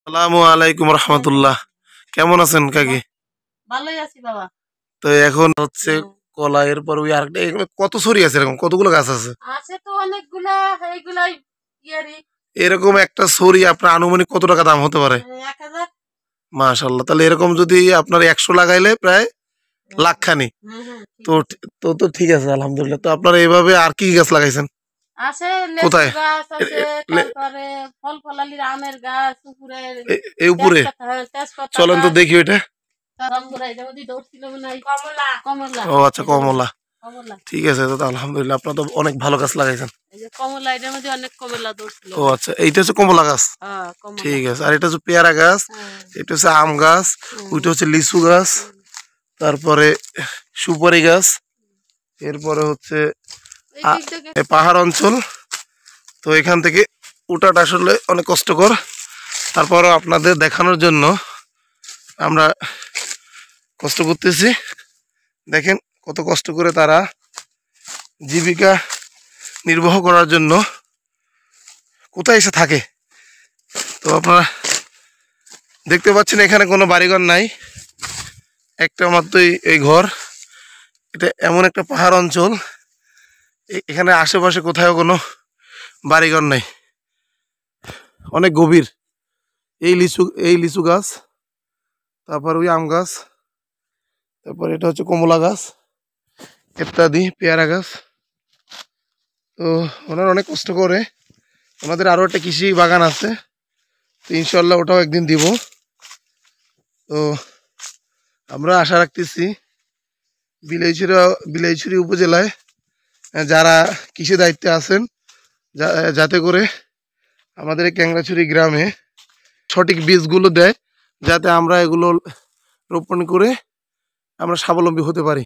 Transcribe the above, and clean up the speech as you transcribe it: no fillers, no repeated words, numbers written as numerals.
আসসালামু আলাইকুম রহমতুল্লাহ। কেমন আছেন কাকি? ভালোই আছি বাবা। তো এখন হচ্ছে হুম। কলা, এরপর ওই আরেকটা, এগুলো কত ছড়ি আছে, এরকম কতগুলো গাছ আছে? আছে তো অনেকগুলা, এইগুলাই ইয়ারি। এরকম একটা ছড়ি আপনার আনুমানিক কত টাকা দাম হতে পারে? 1000। মাশাল্লাহ, তাহলে এরকম যদি আপনার 100 লাগাইলে প্রায় হুম, লাখখানি। ঠিক তো আছে। তো ঠিক আছে, আলহামদুলিল্লাহ। তো আপনারা এইভাবে আর কি কি গাছ লাগাইছেন? আছে লেচু কোথায়? গাছ এ- আছে, এ- লে- তারপরে ফল ফলালির আমের গাছ, উপরে এই উপরে তেজপাতা, তেজপাতা চলেন তো গাছ। দেখি ওইটা। রংপুরা এটা মধ্যে ধরছিল মনে হয় কমলা, কমলা। ও আচ্ছা, এই যে কমলা। কমলা, ঠিক আছে, তো আলহামদুলিল্লাহ, আপনার তো অনেক ভালো গাছ লাগাইছেন। এই যে কমলা, এটার মধ্যে অনেক কমলা ধরছিল। ও আচ্ছা, এইটা হচ্ছে কমলা গাছ। হ্যাঁ, কমলা। ঠিক আছে, আর এটা হচ্ছে পেয়ারা গাছ, হ্যাঁ। এটা হচ্ছে আম গাছ, হুম, ওইটা হচ্ছে লিচু গাছ, হুম। তারপরে সুপারি গাছ, এরপরে হচ্ছে এই আ- দিক থেকে এ পাহাড় অঞ্চল। তো এখান থেকে ওঠাটা আসলে অনেক কষ্টকর, তারপরও আপনাদের দেখানোর জন্য আমরা কষ্ট করতেছি। দেখেন কত কষ্ট করে তারা জীবিকা নির্বাহ করার জন্য কোথায় এসে থাকে। তো আপনারা দেখতে পাচ্ছেন এখানে কোনো বাড়িঘর নাই, একটা মাত্রই এই ঘর। এটা এমন একটা পাহাড় অঞ্চল, এখানে আশেপাশে কোথাও কোনো বাড়িঘর নাই, অনেক গভীর। এই লিচু গাছ, তারপর ওই আম গাছ, তারপর এটা হচ্ছে কমলা গাছ, ইত্যাদি পেয়ারা গাছ। তো ওনারা অনেক কষ্ট করে। ওনাদের আরও একটা কৃষি বাগান আছে, তো ইনশাল্লাহ ওটাও একদিন দিব। তো আমরা আশা রাখতেছি বিলাইছড়ি উপজেলায় যারা কৃষি দায়িত্বে আছেন, যাতে করে আমাদের এই ক্যাংড়াছড়ি গ্রামে সঠিক বীজগুলো দেয়, যাতে আমরা এগুলো রোপণ করে আমরা স্বাবলম্বী হতে পারি।